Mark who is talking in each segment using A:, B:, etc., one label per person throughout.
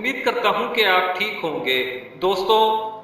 A: امید کرتا ہوں کہ آپ ٹھیک ہوں گے۔ دوستو،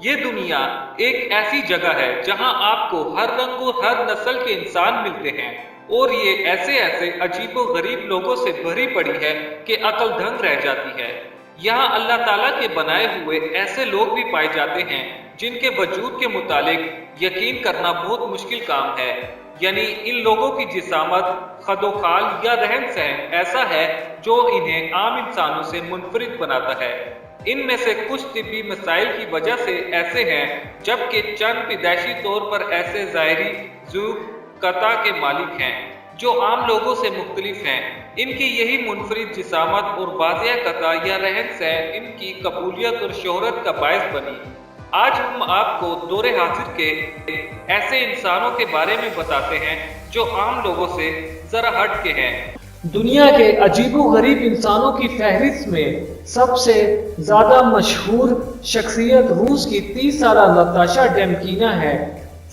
A: یہ دنیا ایک ایسی جگہ ہے جہاں آپ کو ہر رنگ اور ہر نسل کے انسان ملتے ہیں، اور یہ ایسے عجیب و غریب لوگوں سے بھری پڑی ہے کہ عقل دنگ رہ جاتی ہے۔ یہاں اللہ تعالیٰ کے بنائے ہوئے ایسے لوگ بھی پائے جاتے ہیں جن کے وجود کے متعلق یقین کرنا بہت مشکل کام ہے۔ یعنی ان لوگوں کی جسامت، خد و خال یا رہن سہن ایسا ہے جو انہیں عام انسانوں سے منفرد بناتا ہے۔ ان میں سے کچھ طبی مسائل کی وجہ سے ایسے ہیں، جبکہ چند پیدائشی طور پر ایسے ظاہری قطع کے مالک ہیں جو عام لوگوں سے مختلف ہیں۔ ان کی یہی منفرد جسامت اور واضح قطع یا رہن سہن ان کی قبولیت اور شہرت کا باعث بنی۔ آج ہم آپ کو دور حاضر کے ایسے انسانوں کے بارے میں بتاتے ہیں جو عام لوگوں سے ذرا ہٹ کے ہیں۔
B: دنیا کے عجیب و غریب انسانوں کی فہرست میں سب سے زیادہ مشہور شخصیت روس کی 30 سالہ ناتاشا ڈیمکینا ہے۔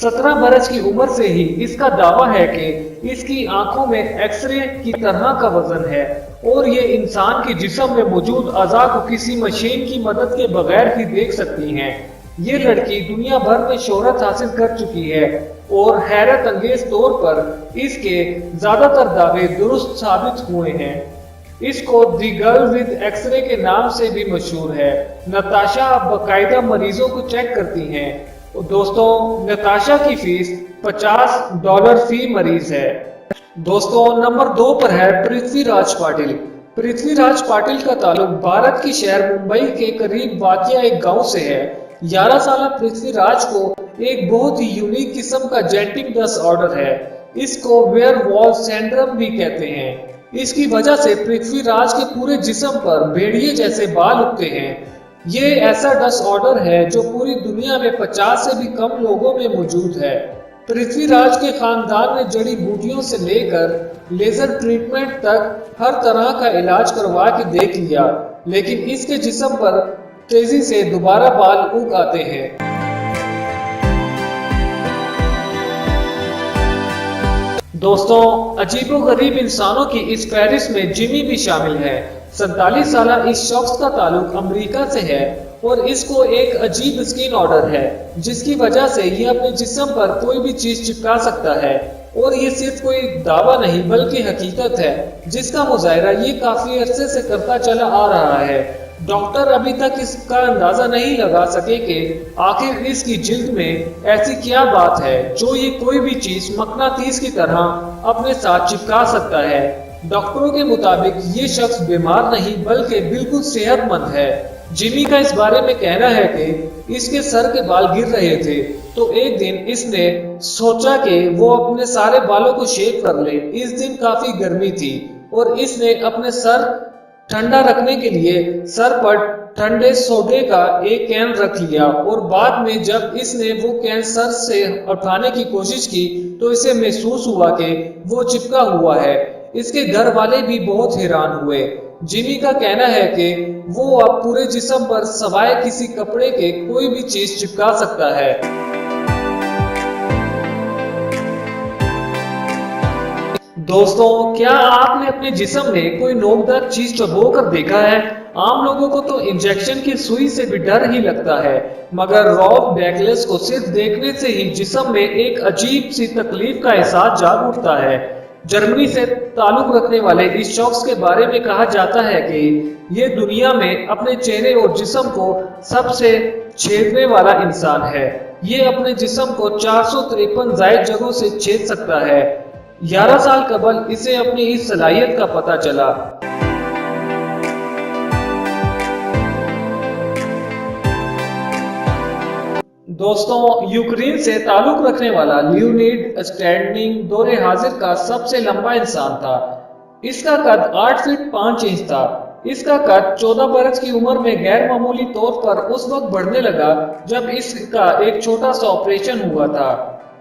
B: 17 برس کی عمر سے ہی اس کا دعویٰ ہے کہ اس کی آنکھوں میں ایکس رے کی طرح کا وزن ہے اور یہ انسان کے جسم میں موجود اعضاء کو کسی مشین کی مدد کے بغیر ہی دیکھ سکتی ہیں۔ یہ لڑکی دنیا بھر میں شہرت حاصل کر چکی ہے اور حیرت انگیز طور پر اس کے زیادہ تر دعوے درست ثابت ہوئے ہیں۔ اس کو دی گرل ود ایکس رے کے نام سے بھی مشہور ہے۔ ناتاشا باقاعدہ مریضوں کو چیک کرتی ہیں۔ دوستوں، ناتاشا کی فیس $50 فی مریض ہے۔ دوستوں، نمبر 2 پر ہے پرتھوی راج پاٹل۔ پرتھوی راج پاٹل کا تعلق بھارت کی شہر ممبئی کے قریب واقع ایک گاؤں سے ہے۔ 11 سالہ پرتھوی راج کو ایک بہت ہی یونیک قسم کا جینٹک ڈس آرڈر ہے۔ اس کو ویئر وال سنڈروم بھی کہتے ہیں۔ اس کی وجہ سے پرتھوی راج کے پورے جسم پر بھیڑیے جیسے بال اگتے ہیں۔ یہ ایسا ڈس آرڈر ہے جو پوری دنیا میں 50 سے بھی کم لوگوں میں موجود ہے۔ پرتھوی راج کے خاندان نے جڑی بوٹیوں سے لے کر لیزر ٹریٹمنٹ تک ہر طرح کا علاج کروا کے دیکھ لیا، لیکن اس کے جسم پر تیزی سے دوبارہ بال اگ آتے ہیں۔ دوستوں، عجیب و غریب انسانوں کی اس فہرست میں جمی بھی شامل ہے۔ 47 سالہ اس شخص کا تعلق امریکہ سے ہے اور اس کو ایک عجیب اسکن آرڈر ہے جس کی وجہ سے یہ اپنے جسم پر کوئی بھی چیز چپکا سکتا ہے، اور یہ صرف کوئی دعویٰ نہیں بلکہ حقیقت ہے جس کا مظاہرہ یہ کافی عرصے سے کرتا چلا آ رہا ہے۔ ڈاکٹر ابھی تک اس کا اندازہ نہیں لگا سکے کہ آخر اس کی جلد میں ایسی کیا بات ہے جو یہ کوئی بھی چیز مقناطیس کی طرح اپنے ساتھ چپکا سکتا ہے۔ ڈاکٹروں کے مطابق یہ شخص بیمار نہیں بلکہ بالکل صحت مند ہے۔ جمی کا اس بارے میں کہنا ہے کہ اس کے سر کے بال گر رہے تھے تو ایک دن اس نے سوچا کہ وہ اپنے سارے بالوں کو شیو کر لے۔ اس دن کافی گرمی تھی اور اس نے اپنے سر ٹھنڈا رکھنے کے لیے سر پر ٹھنڈے سوڈے کا ایک کین رکھ لیا، اور بعد میں جب اس نے وہ کین سر سے اٹھانے کی کوشش کی تو اسے محسوس ہوا کہ وہ چپکا ہوا ہے۔ اس کے گھر والے بھی بہت حیران ہوئے۔ جمی کا کہنا ہے کہ وہ اب پورے جسم پر سوائے کسی کپڑے کے کوئی بھی چیز چپکا سکتا ہے۔ دوستوں، کیا آپ نے اپنے جسم میں کوئی نوکدار چیز چبو کر دیکھا ہے؟ عام لوگوں کو تو انجیکشن کی سوئی سے بھی ڈر ہی لگتا ہے، مگر رالف بیکلس کو صرف دیکھنے سے ہی جسم میں ایک عجیب سی تکلیف کا احساس جاگ اٹھتا ہے۔ جرمنی سے تعلق رکھنے والے اس شخص کے بارے میں کہا جاتا ہے کہ یہ دنیا میں اپنے چہرے اور جسم کو سب سے چھیدنے والا انسان ہے۔ یہ اپنے جسم کو 453 زائد جگہوں سے چھید سکتا ہے۔ 11 سال قبل اسے اپنی اس صلاحیت کا پتہ چلا۔ دوستوں، یوکرین سے تعلق رکھنے والا لیونیڈ اسٹینڈنگ دور حاضر کا سب سے لمبا انسان تھا۔ اس کا قد 8 فٹ 5 انچ تھا۔ اس کا قد 14 برس کی عمر میں غیر معمولی طور پر اس وقت بڑھنے لگا جب اس کا ایک چھوٹا سا آپریشن ہوا تھا۔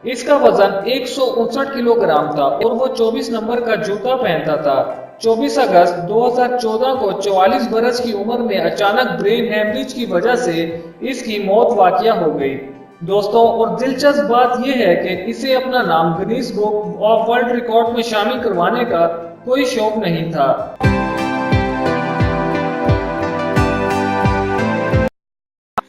B: اس کا وزن 159 کلو گرام تھا اور وہ 24 نمبر کا جوتا پہنتا تھا۔ 24 اگست 2014 کو 44 برس کی عمر میں اچانک برین ہیمریج کی وجہ سے اس کی موت واقع ہو گئی۔ دوستوں، اور دلچسپ بات یہ ہے کہ اسے اپنا نام Guinness book of world record میں شامل کروانے کا کوئی شوق نہیں تھا۔